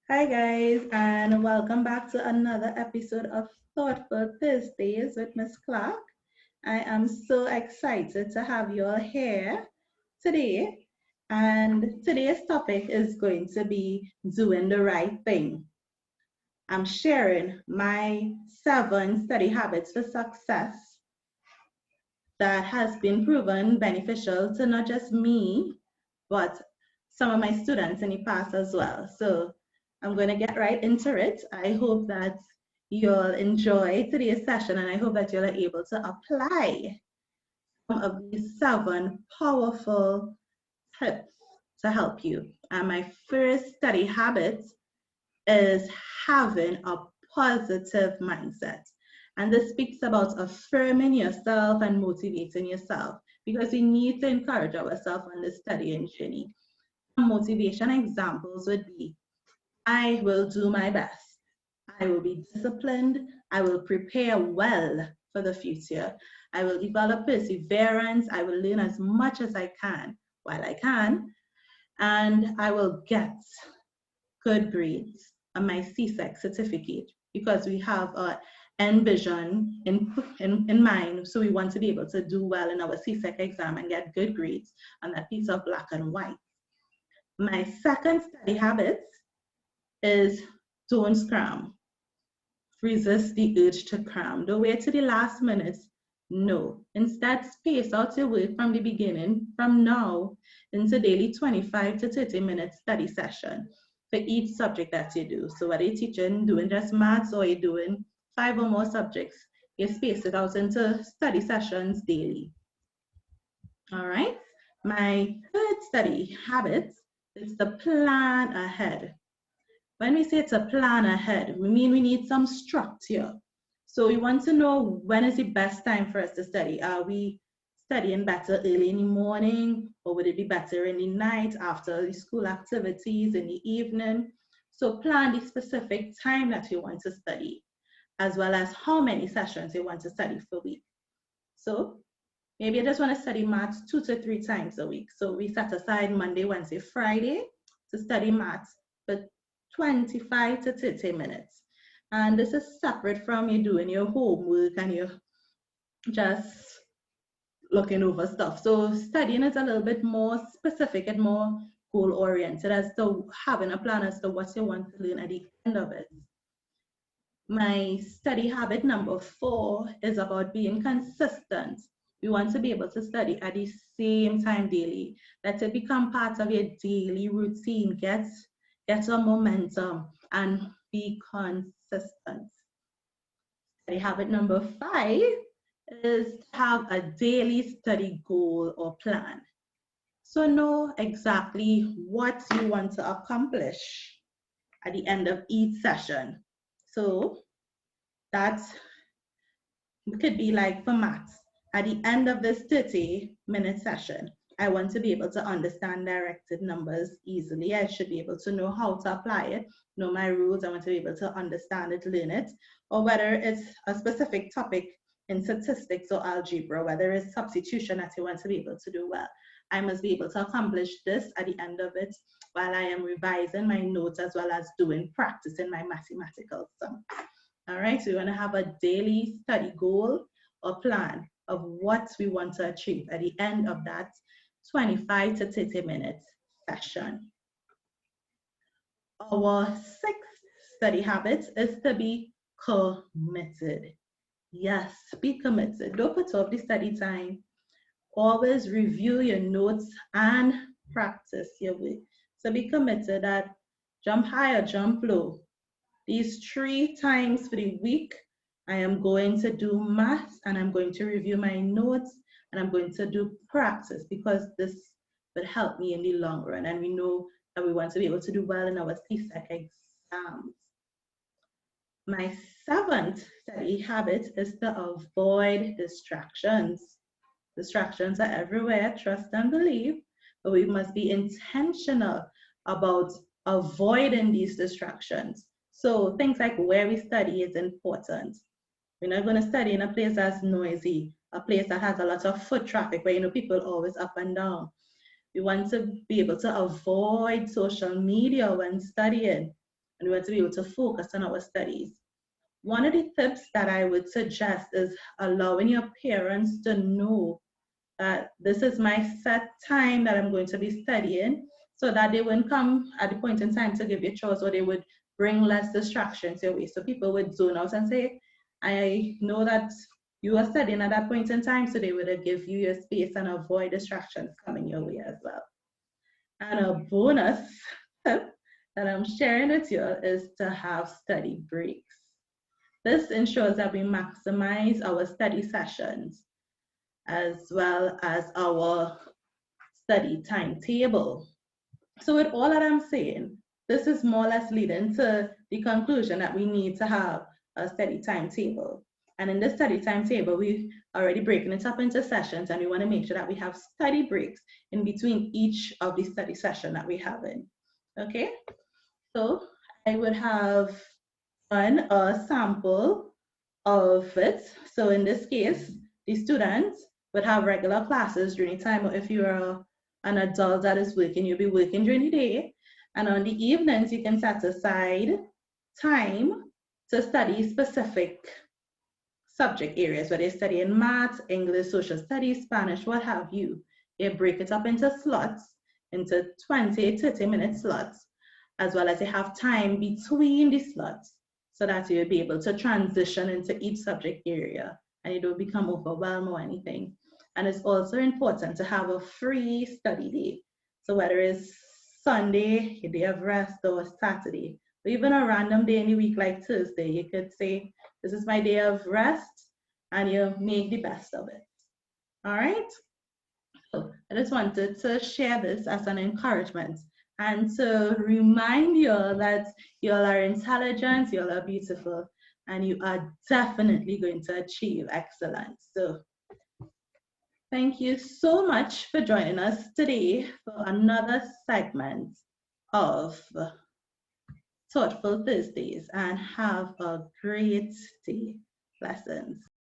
Hi, guys, and welcome back to another episode of Thoughtful Thursdays with Miss Clarke. I am so excited to have you all here today, and today's topic is going to be doing the right thing. I'm sharing my 7 study habits for success that has been proven beneficial to not just me, but some of my students in the past as well. So I'm going to get right into it. I hope that you'll enjoy today's session and I hope that you'll be able to apply some of these 7 powerful tips to help you. And my first study habit is having a positive mindset. And this speaks about affirming yourself and motivating yourself because we need to encourage ourselves on the studying journey. Motivation examples would be I will do my best. I will be disciplined. I will prepare well for the future. I will develop perseverance. I will learn as much as I can while I can. And I will get good grades on my CSEC certificate because we have a end vision in mind. So we want to be able to do well in our CSEC exam and get good grades on that piece of black and white. My second study habit is don't cram. Resist the urge to cram. Don't wait to the last minute. No. Instead, space out your work from the beginning, from now, into daily 25 to 30-minute study session for each subject that you do. So whether you're teaching, doing just maths, or you're doing 5 or more subjects, you space it out into study sessions daily. All right. My third study habit is to plan ahead. When we say to plan ahead, we mean we need some structure. So we want to know when is the best time for us to study. Are we studying better early in the morning, or would it be better in the night after the school activities in the evening? So plan the specific time that you want to study, as well as how many sessions you want to study per week. So maybe I just want to study maths 2 to 3 times a week. So we set aside Monday, Wednesday, Friday to study maths for 25 to 30 minutes. And this is separate from you doing your homework and you just looking over stuff. So studying is a little bit more specific and more goal oriented as to having a plan as to what you want to learn at the end of it. My study habit number 4 is about being consistent. We want to be able to study at the same time daily. Let it become part of your daily routine. Get a momentum and be consistent. Study habit number 5 is to have a daily study goal or plan. So know exactly what you want to accomplish at the end of each session. So that could be like for maths. At the end of this 30-minute session, I want to be able to understand directed numbers easily. I should be able to know how to apply it, know my rules. I want to be able to understand it, learn it, or whether it's a specific topic in statistics or algebra, whether it's substitution that you want to be able to do well. I must be able to accomplish this at the end of it while I am revising my notes as well as doing practice in my mathematical sum. All right, so we want to have a daily study goal or plan of what we want to achieve at the end of that 25 to 30-minute session. Our 6th study habit is to be committed. Yes, be committed. Don't put off the study time. Always review your notes and practice your work. So be committed that jump high or jump low. These 3 times for the week, I am going to do maths and I'm going to review my notes and I'm going to do practice because this will help me in the long run. And we know that we want to be able to do well in our CSEC exams. My 7th study habit is to avoid distractions. Distractions are everywhere, trust and believe, but we must be intentional about avoiding these distractions. So things like where we study is important. We're not going to study in a place that's noisy, a place that has a lot of foot traffic where people always up and down. We want to be able to avoid social media when studying. and we want to be able to focus on our studies. One of the tips that I would suggest is allowing your parents to know that this is my set time that I'm going to be studying, so that they wouldn't come at the point in time to give you chores, or they would bring less distractions your way. So people would zone out and say, I know that you are studying at that point in time, so they would give you your space and avoid distractions coming your way as well. And a bonus tip that I'm sharing with you is to have study breaks. This ensures that we maximize our study sessions as well as our study timetable. So with all that I'm saying, this is more or less leading to the conclusion that we need to have a study timetable. And in this study timetable, we already breaking it up into sessions, and we want to make sure that we have study breaks in between each of the study session that we have in. Okay, so I would have done a sample of it. So in this case, the students would have regular classes during the time, or if you're an adult that is working, you'll be working during the day. And on the evenings, you can set aside time to study specific subject areas, whether you're studying math, English, social studies, Spanish, what have you. You break it up into slots, into 20, 30-minute slots, as well as you have time between the slots, so that you'll be able to transition into each subject area and you don't become overwhelmed or anything. And it's also important to have a free study day. So whether it's Sunday, your day of rest, or Saturday, or even a random day in the week like Thursday, you could say, this is my day of rest, and you make the best of it. All right? So I just wanted to share this as an encouragement and to remind you that you all are intelligent, you all are beautiful, and you are definitely going to achieve excellence. So thank you so much for joining us today for another segment of Thoughtful Thursdays, and have a great day. Blessings.